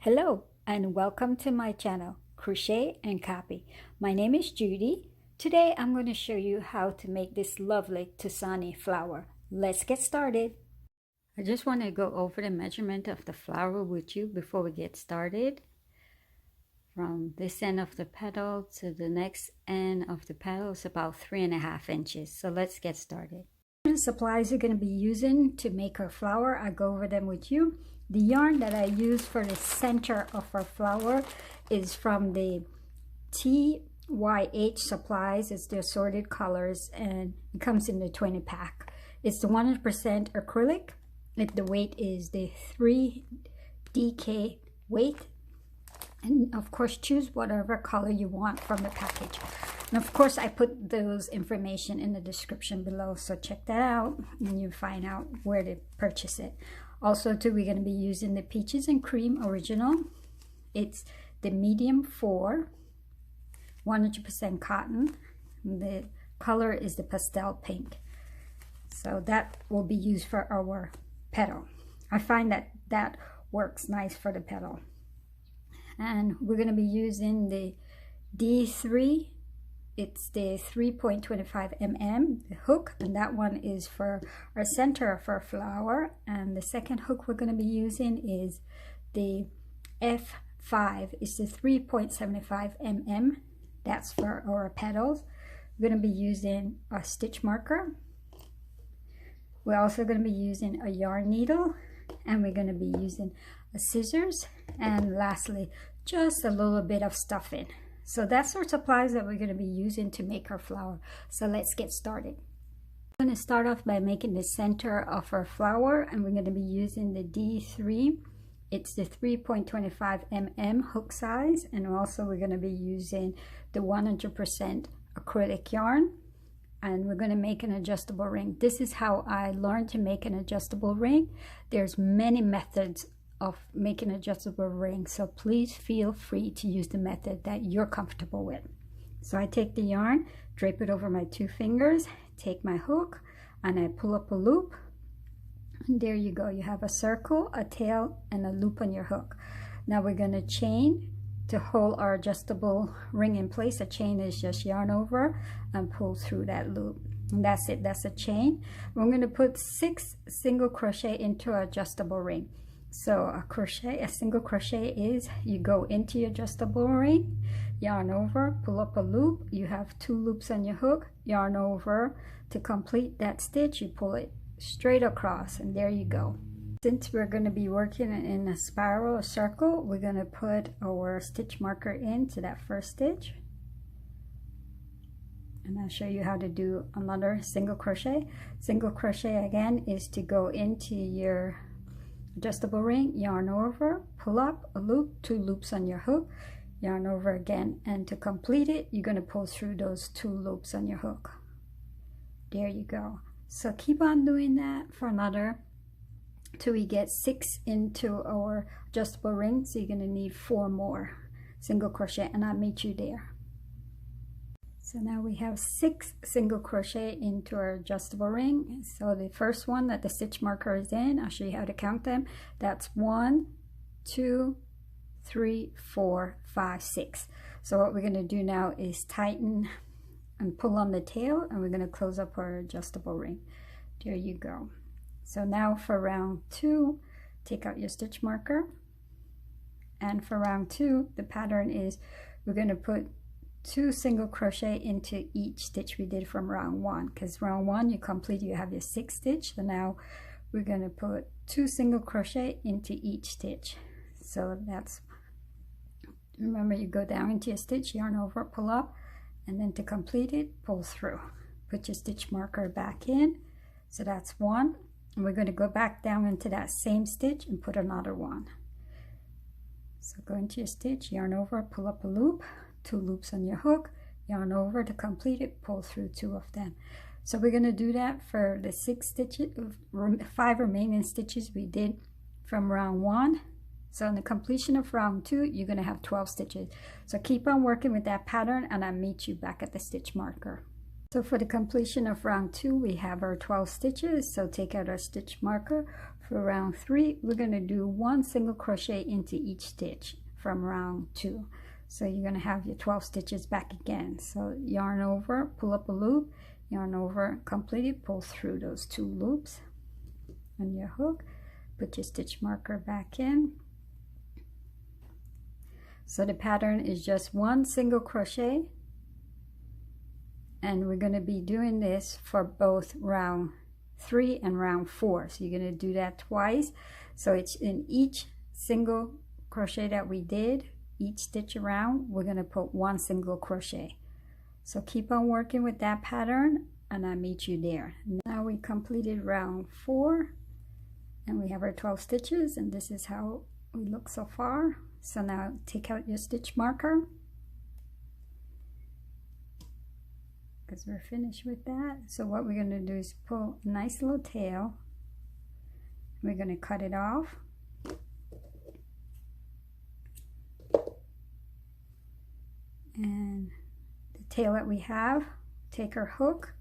Hello and welcome to my channel, Crochet and Copy. My name is Judy. Today I'm going to show you how to make this lovely Tunisian flower. Let's get started. I just want to go over the measurement of the flower with you before we get started. From this end of the petal to the next end of the petal is about 3.5 inches. So let's get started. The supplies you're going to be using to make our flower, I go over them with you. The yarn that I use for the center of our flower is from the TYH supplies. It's the assorted colors and it comes in the 20 pack. It's the 100% acrylic. The weight is the 3 DK weight. And of course, choose whatever color you want from the package. And of course, I put those information in the description below. So check that out and you find out where to purchase it. Also, too, we're going to be using the Peaches and Cream Original. It's the medium 4, 100% cotton. The color is the pastel pink. So that will be used for our petal. I find that works nice for the petal. And we're going to be using the D3. It's the 3.25 mm the hook, and that one is for our center of our flower. And the second hook we're going to be using is the F5. It's the 3.75 mm. That's for our petals. We're going to be using a stitch marker. We're also going to be using a yarn needle, and we're going to be using a scissors, and lastly just a little bit of stuffing. So that's our supplies that we're going to be using to make our flower. So let's get started. I'm going to start off by making the center of our flower, and we're going to be using the D3. It's the 3.25 mm hook size, and also we're going to be using the 100% acrylic yarn, and we're going to make an adjustable ring. This is how I learned to make an adjustable ring. There's many methods of making an adjustable ring, so please feel free to use the method that you're comfortable with. So I take the yarn, drape it over my 2 fingers, take my hook, and I pull up a loop, and there you go. You have a circle, a tail, and a loop on your hook. Now we're going to chain to hold our adjustable ring in place. A chain is just yarn over and pull through that loop, and that's it. That's a chain. We're going to put 6 single crochet into our adjustable ring. So a single crochet is you go into your adjustable ring, yarn over, pull up a loop, you have 2 loops on your hook, yarn over. To complete that stitch, you pull it straight across, and there you go. Since we're going to be working in a spiral or circle, we're going to put our stitch marker into that first stitch, and I'll show you how to do another single crochet. Single crochet again is to go into your adjustable ring, yarn over, pull up a loop, 2 loops on your hook, yarn over again, and to complete it, you're going to pull through those 2 loops on your hook. There you go. So keep on doing that for another till we get 6 into our adjustable ring. So you're going to need 4 more single crochet, and I'll meet you there. So now we have 6 single crochet into our adjustable ring. So the first one that the stitch marker is in, I'll show you how to count them. That's 1, 2, 3, 4, 5, 6. So what we're going to do now is tighten and pull on the tail, and we're going to close up our adjustable ring. There you go. So now for round 2, take out your stitch marker, and for round 2 the pattern is we're going to put 2 single crochet into each stitch we did from round 1, because round 1 you complete, you have your 6 stitch. So now we're going to put 2 single crochet into each stitch. So that's, remember, you go down into your stitch, yarn over, pull up, and then to complete it, pull through, put your stitch marker back in. So that's 1, and we're going to go back down into that same stitch and put another 1. So go into your stitch, yarn over, pull up a loop, 2 loops on your hook, yarn over. To complete it, pull through 2 of them. So we're going to do that for the 5 remaining stitches we did from round 1. So in the completion of round 2, you're going to have 12 stitches. So keep on working with that pattern, and I'll meet you back at the stitch marker. So for the completion of round 2, we have our 12 stitches. So take out our stitch marker. For round 3, we're going to do 1 single crochet into each stitch from round 2. So you're going to have your 12 stitches back again. So yarn over, pull up a loop, yarn over, complete it, pull through those 2 loops on your hook, put your stitch marker back in. So the pattern is just 1 single crochet, and we're going to be doing this for both round 3 and round 4. So you're going to do that twice. So it's in each single crochet that we did, each stitch around, we're going to put 1 single crochet. So keep on working with that pattern and I'll meet you there. Now we completed round 4 and we have our 12 stitches, and this is how we look so far. So now take out your stitch marker, because we're finished with that. So what we're going to do is pull a nice little tail. We're going to cut it off. And the tail that we have, take our hook,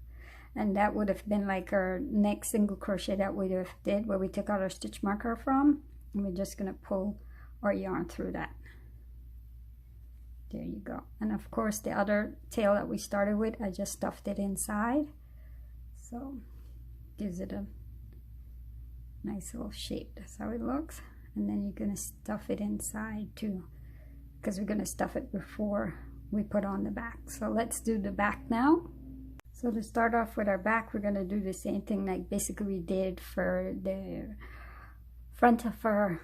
and that would have been like our next single crochet that we have did where we took out our stitch marker from, and we're just going to pull our yarn through that. There you go. And of course the other tail that we started with, I just stuffed it inside, so gives it a nice little shape. That's how it looks. And then you're going to stuff it inside too, because we're going to stuff it before we put on the back. So let's do the back now. So to start off with our back, we're going to do the same thing like basically we did for the front of our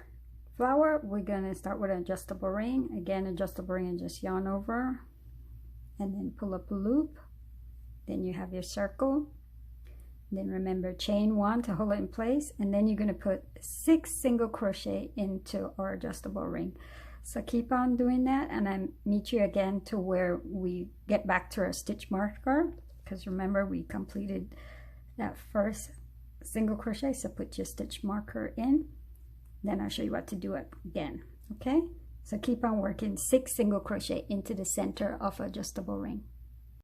flower. We're going to start with an adjustable ring. Again, adjustable ring, and just yarn over and then pull up a loop. Then you have your circle. Then remember, chain 1 to hold it in place, and then you're going to put 6 single crochet into our adjustable ring. So keep on doing that, and I meet you again to where we get back to our stitch marker, because remember we completed that first single crochet. So put your stitch marker in, then I'll show you what to do it again. Okay, so keep on working 6 single crochet into the center of adjustable ring.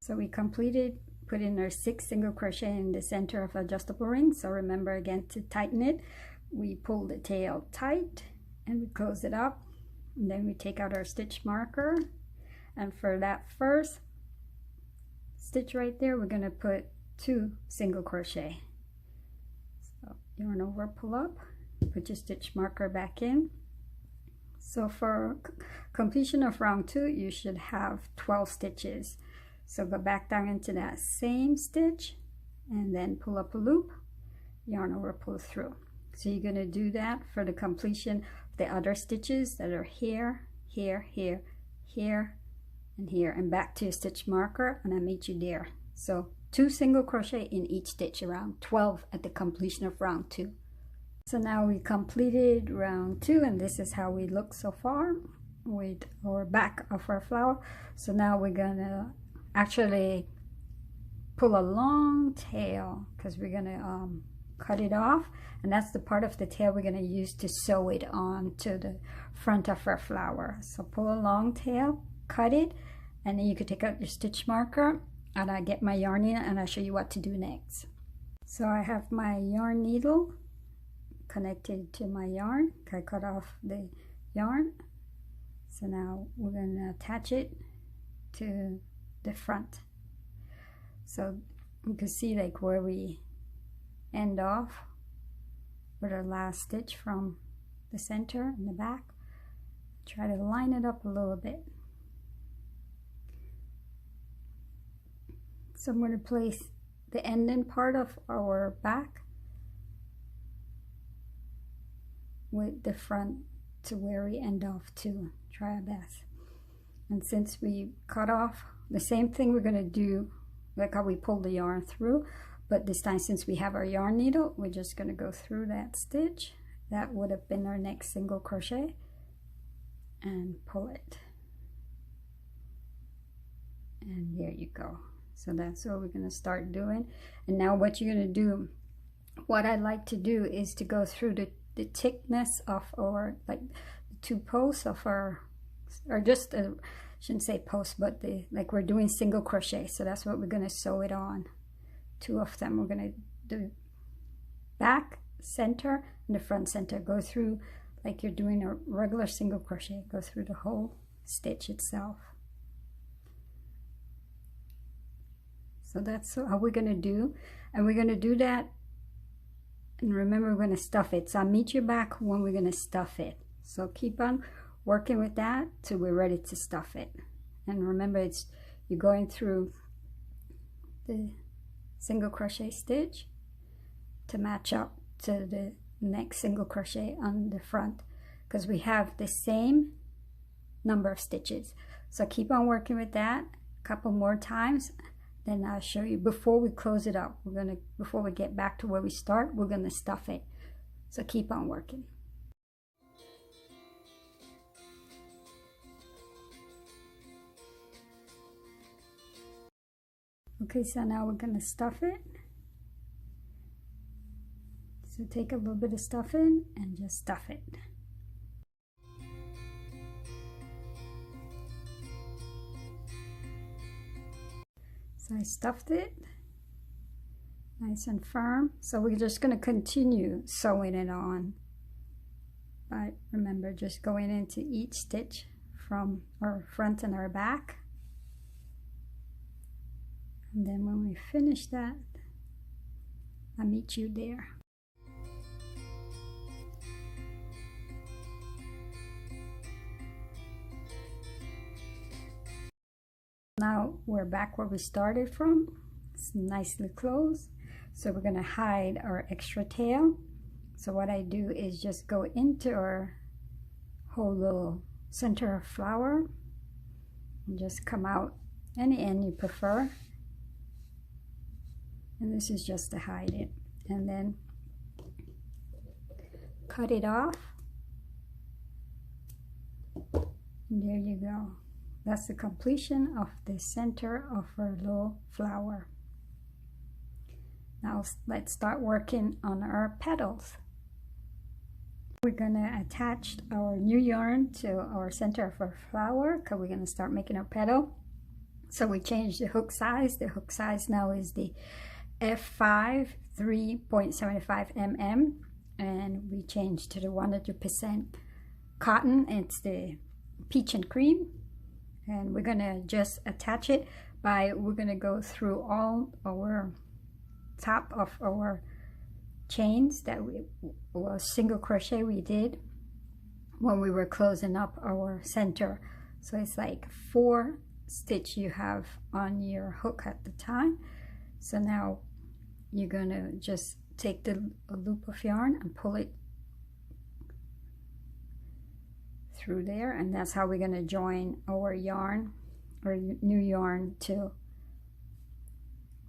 So we completed put in our 6 single crochet in the center of adjustable ring. So remember again, to tighten it, we pull the tail tight and we close it up, and then we take out our stitch marker, and for that first stitch right there, we're going to put 2 single crochet. So yarn over, pull up, put your stitch marker back in. So for completion of round 2, you should have 12 stitches. So go back down into that same stitch and then pull up a loop, yarn over, pull through. So you're going to do that for the completion of the other stitches that are here, here, here, here, and here, and back to your stitch marker, and I meet you there. So 2 single crochet in each stitch, around 12 at the completion of round 2. So now we completed round 2, and this is how we look so far with our back of our flower. So now we're gonna actually pull a long tail, because we're gonna cut it off, and that's the part of the tail we're gonna use to sew it on to the front of our flower. So pull a long tail, cut it, and then you could take out your stitch marker, and I get my yarn in and I'll show you what to do next. So I have my yarn needle connected to my yarn. I cut off the yarn, so now we're going to attach it to the front. So you can see like where we end off with our last stitch from the center and the back. Try to line it up a little bit. So I'm going to place the ending part of our back with the front to where we end off to. Try our best. And since we cut off, the same thing we're going to do like how we pulled the yarn through, but this time since we have our yarn needle, we're just going to go through that stitch. That would have been our next single crochet, and pull it, and there you go. So that's what we're going to start doing. And now what you're going to do, what I like to do is to go through the thickness of our, like the 2 posts of our, or just shouldn't say post, but like we're doing single crochet. So that's what we're going to sew it on. 2 of them. We're going to do back, center, and the front center. Go through like you're doing a regular single crochet. Go through the whole stitch itself. So that's how we're going to do. And we're going to do that. And remember, we're going to stuff it. So I'll meet you back when we're going to stuff it. So keep on working with that till we're ready to stuff it. And remember, you're going through the single crochet stitch to match up to the next single crochet on the front, because we have the same number of stitches. So keep on working with that a couple more times. Then I'll show you before we close it up. Before we get back to where we start, we're gonna stuff it. So keep on working. Okay, so now we're gonna stuff it. So take a little bit of stuffing and just stuff it. So I stuffed it nice and firm. So we're just going to continue sewing it on. But remember, just going into each stitch from our front and our back. And then when we finish that, I'll meet you there. Now we're back where we started from. It's nicely closed. So we're going to hide our extra tail. So what I do is just go into our whole little center of flower and just come out any end you prefer. And this is just to hide it. And then cut it off. And there you go. That's the completion of the center of our little flower. Now let's start working on our petals. We're gonna attach our new yarn to our center of our flower because we're gonna start making our petal. So we changed the hook size. The hook size now is the F5 3.75 mm, and we changed to the 100% cotton. It's the peach and cream. And we're gonna just attach it we're gonna go through all our top of our chains that single crochet we did when we were closing up our center. So it's like 4 stitch you have on your hook at the time. So now you're gonna just take a loop of yarn and pull it through there, and that's how we're going to join our yarn or new yarn to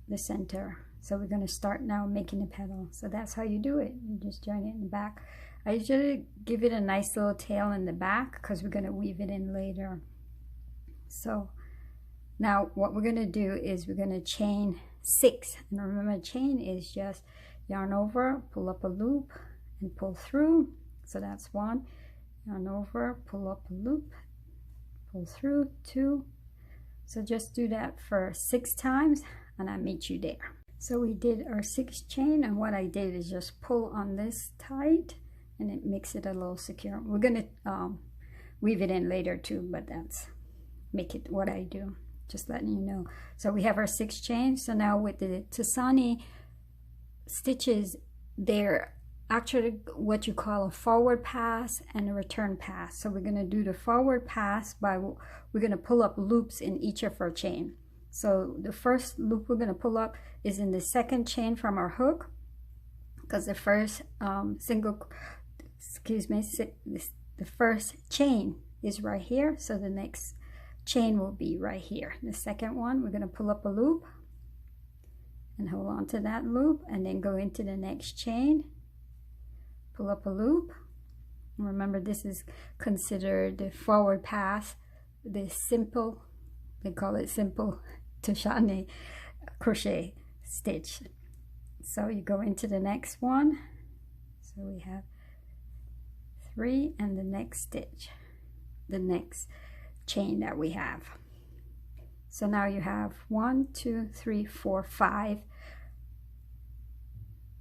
the center. So we're going to start now making the petal. So that's how you do it. You just join it in the back. I usually give it a nice little tail in the back because we're going to weave it in later. So now what we're going to do is we're going to chain 6, and remember, chain is just yarn over, pull up a loop and pull through. So that's 1. Yarn over, pull up a loop, pull through, 2. So just do that for 6 times and I'll meet you there. So we did our 6th chain, and what I did is just pull on this tight and it makes it a little secure. We're gonna weave it in later too, but that's make it what I do, just letting you know. So we have our 6 chains. So now with the Tusani stitches, they're actually what you call a forward pass and a return pass. So we're going to do the forward pass we're going to pull up loops in each of our chain. So the first loop we're going to pull up is in the 2nd chain from our hook, because the first the first chain is right here. So the next chain will be right here. The second one, we're going to pull up a loop and hold on to that loop and then go into the next chain, pull up a loop. Remember, this is considered the forward pass, the simple, they call it simple Tunisian crochet stitch. So you go into the next one. So we have 3 and the next stitch, the next chain that we have. So now you have 1, 2, 3, 4, 5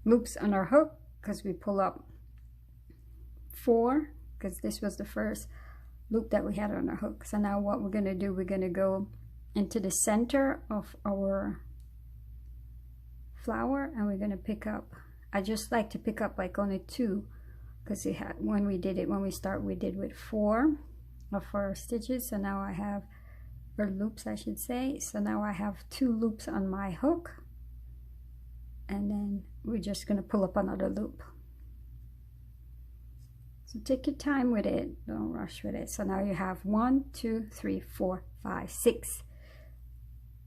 loops on our hook, because we pull up 4, because this was the first loop that we had on our hook. So now what we're going to do, we're going to go into the center of our flower, and we're going to pick up, I just like to pick up like only 2, because when we did it, when we start, we did with 4 of our stitches. So now I have, or loops I should say, so now I have 2 loops on my hook, and then we're just going to pull up another loop. So take your time with it, don't rush with it. So now you have 1, 2, 3, 4, 5, 6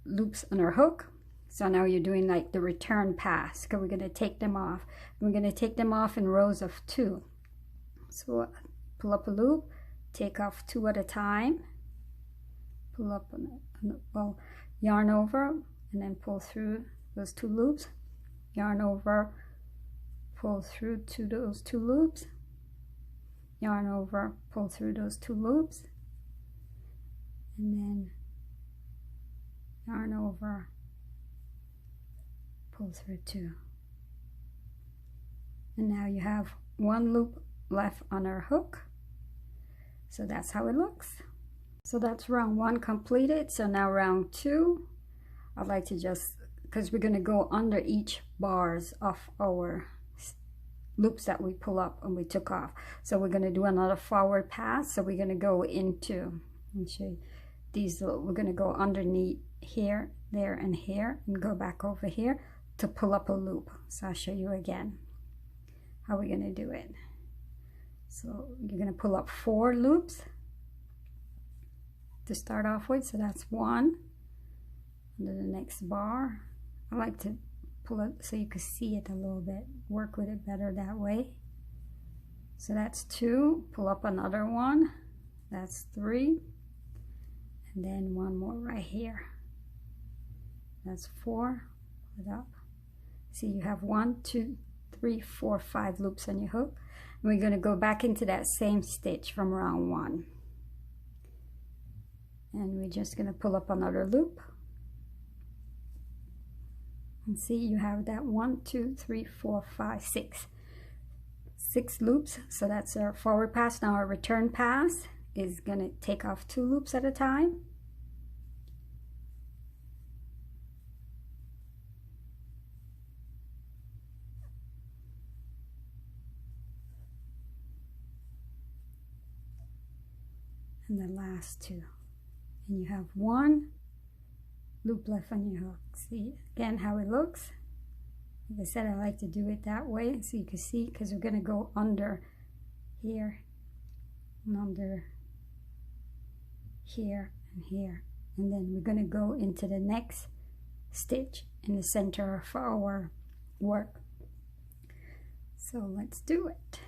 loops on our hook. So now you're doing like the return pass, because we're going to take them off. We're going to take them off in rows of 2. So pull up a loop, take off 2 at a time, pull up, well, yarn over, and then pull through those 2 loops, yarn over, pull through to those 2 loops, yarn over, pull through those 2 loops, and then yarn over, pull through 2. And now you have 1 loop left on our hook. So that's how it looks. So that's round 1 completed. So now round 2, I'd like to just, because we're going to go under each bars of our loops that we pull up and we took off. So we're going to do another forward pass. So we're going to go into, let me show you these, we're going to go underneath here, there, and here, and go back over here to pull up a loop. So I'll show you again how we're going to do it. So you're going to pull up 4 loops to start off with. So that's 1 under the next bar. I like to pull it so you can see it a little bit, work with it better that way. So that's 2, pull up another 1, that's 3, and then 1 more right here, that's 4, pull it up. See, you have 1, 2, 3, 4, 5 loops on your hook, and we're going to go back into that same stitch from round 1, and we're just going to pull up another loop. And see, you have that 1, 2, 3, 4, 5, 6 loops. So that's our forward pass. Now our return pass is going to take off 2 loops at a time. And the last 2. And you have 1 loop left on your hook. See again how it looks. Like I said, I like to do it that way so you can see, because we're going to go under here and under here and here, and then we're going to go into the next stitch in the center of our work. So let's do it.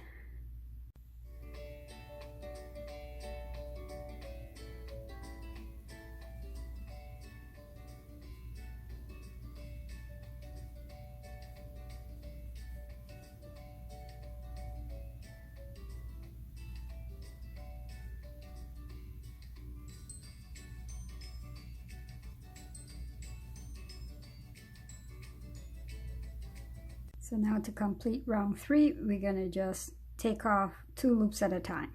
So now to complete round 3, we're going to just take off 2 loops at a time.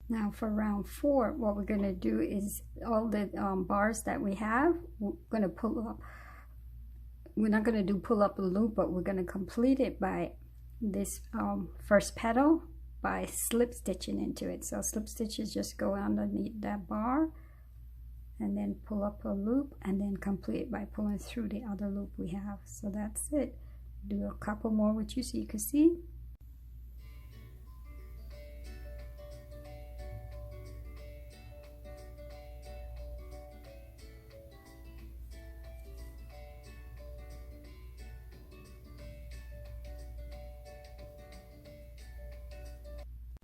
Now for round 4, what we're going to do is all the bars that we have, we're going to pull up. We're not going to do pull up a loop, but we're going to complete it by this first petal by slip stitching into it. So slip stitches just go underneath that bar and then pull up a loop, and then complete it by pulling through the other loop we have. So that's it. Do a couple more with you so you can see.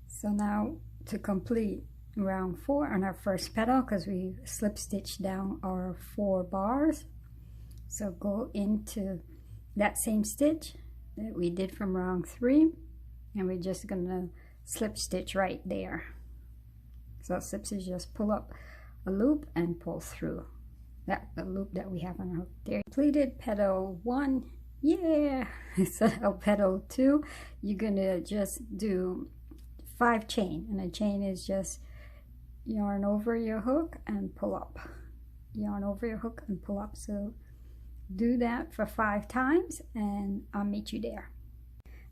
So now to complete round 4 on our first petal because we slip stitched down our 4 bars. So go into that same stitch that we did from round 3, and we're just gonna slip stitch right there. So slip stitch, just pull up a loop and pull through that the loop that we have on our hook there. Completed petal 1. Yeah. So petal 2, you're gonna just do 5 chain, and a chain is just yarn over your hook and pull up, yarn over your hook and pull up. So do that for 5 times and I'll meet you there.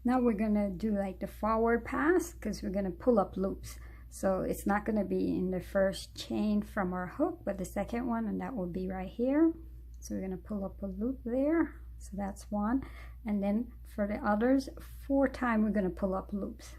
Now we're gonna do like the forward pass because we're gonna pull up loops. So it's not gonna be in the first chain from our hook, but the second one, and that will be right here. So we're gonna pull up a loop there. So that's 1. And then for the others, 4 times we're gonna pull up loops.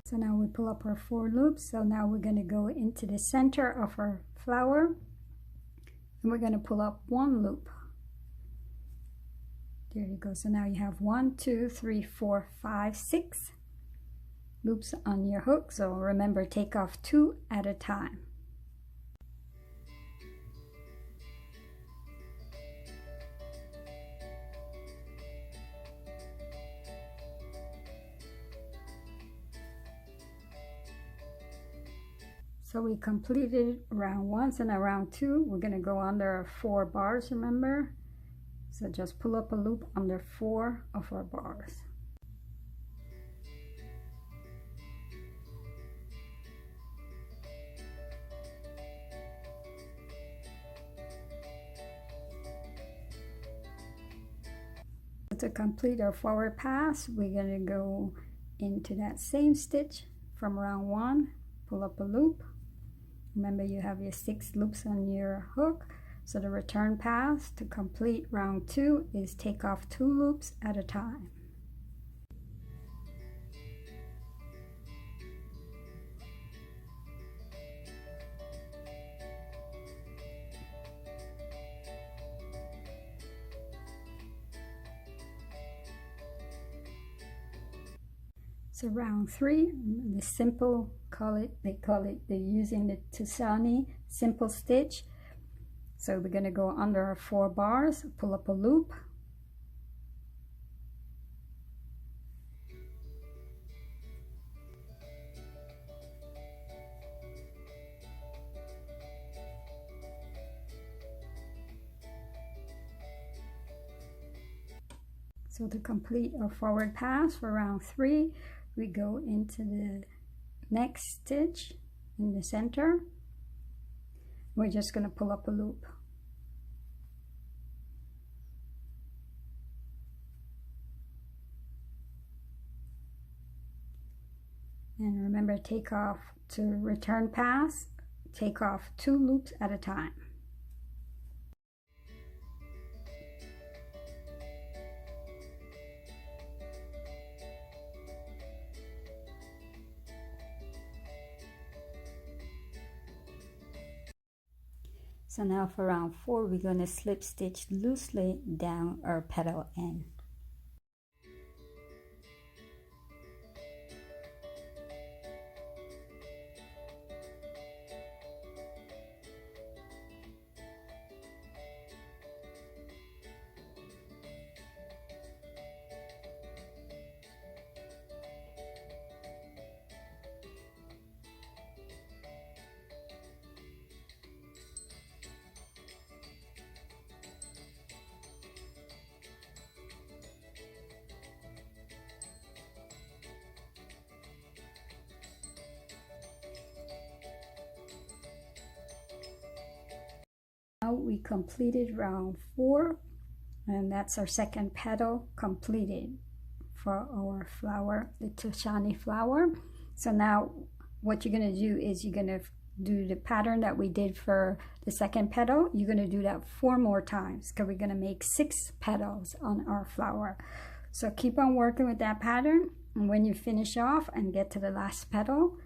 So now we pull up our 4 loops. So now we're going to go into the center of our flower, and we're going to pull up 1 loop. There you go. So now you have 1, 2, 3, 4, 5, 6 loops on your hook. So remember, take off 2 at a time. So we completed round 1, so now round 2, we're going to go under 4 bars, remember? So just pull up a loop under 4 of our bars. To complete our forward pass, we're going to go into that same stitch from round 1, pull up a loop. Remember, you have your 6 loops on your hook. So the return pass to complete round 2 is take off 2 loops at a time. So round 3, the simple, they're using the Tunisian simple stitch. So we're going to go under our 4 bars, pull up a loop. So to complete our forward pass for round 3, we go into the next stitch in the center. We're just going to pull up a loop. And remember, take off to return pass, take off 2 loops at a time. So now for round 4, we're going to slip stitch loosely down our petal end. Now we completed round 4, and that's our second petal completed for our flower, the Tunisian flower. So now what you're going to do is you're going to do the pattern that we did for the second petal. You're going to do that 4 more times because we're going to make 6 petals on our flower. So keep on working with that pattern, and when you finish off and get to the last petal,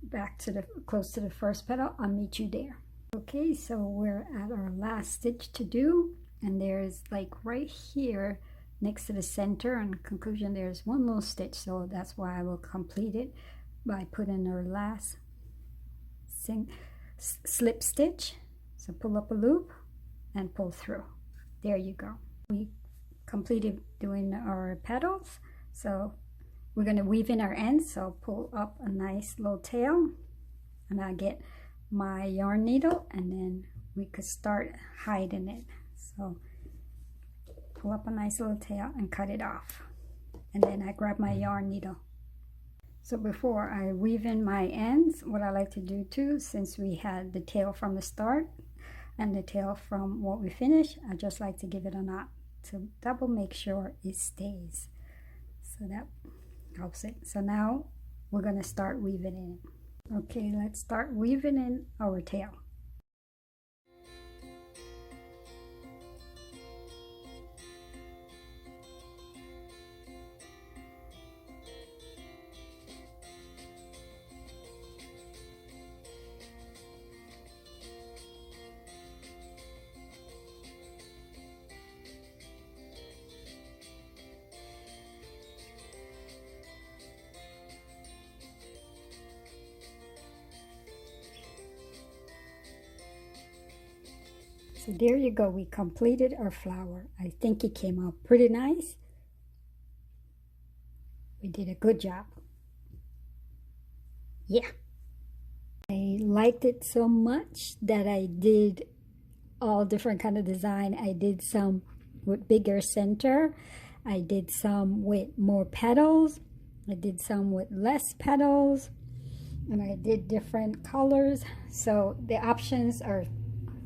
back to the close to the first petal. I'll meet you there. Okay, so we're at our last stitch to do, and there's like right here next to the center and conclusion there's one little stitch, so that's why I will complete it by putting our last slip stitch. So pull up a loop and pull through. There you go. We completed doing our petals, so we're going to weave in our ends. So pull up a nice little tail, and I'll get my yarn needle, and then we could start hiding it. So pull up a nice little tail and cut it off, and then I grab my yarn needle. So before I weave in my ends, what I like to do too, since we had the tail from the start and the tail from what we finished, I just like to give it a knot to double make sure it stays. So that helps it. So now we're going to start weaving in. Okay, let's start weaving in our tail. So there you go, we completed our flower. I think it came out pretty nice. We did a good job. Yeah. I liked it so much that I did all different kind of design. I did some with bigger center. I did some with more petals. I did some with less petals. And I did different colors. So the options are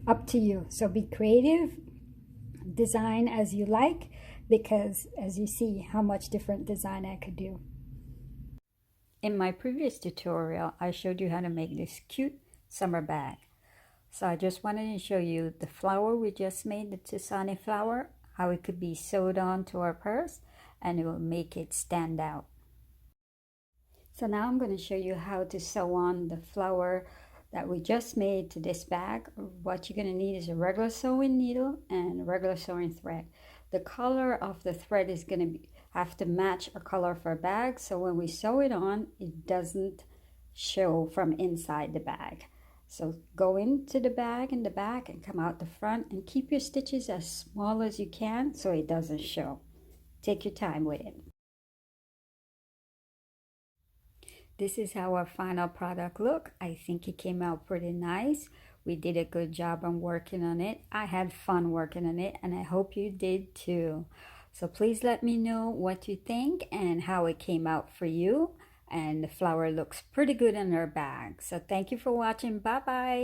up to you. So be creative, design as you like, because as you see how much different design I could do. In my previous tutorial, I showed you how to make this cute summer bag. So I just wanted to show you the flower we just made, the Tunisian flower, how it could be sewed on to our purse and it will make it stand out. So now I'm going to show you how to sew on the flower that we just made to this bag. What you're going to need is a regular sewing needle and a regular sewing thread. The color of the thread is going to have to match a color for a bag, so when we sew it on, it doesn't show from inside the bag. So go into the bag in the back and come out the front, and keep your stitches as small as you can so it doesn't show. Take your time with it. This is how our final product look. I think it came out pretty nice. We did a good job on working on it. I had fun working on it, and I hope you did too. So please let me know what you think and how it came out for you. And the flower looks pretty good in our bag. So thank you for watching. Bye bye.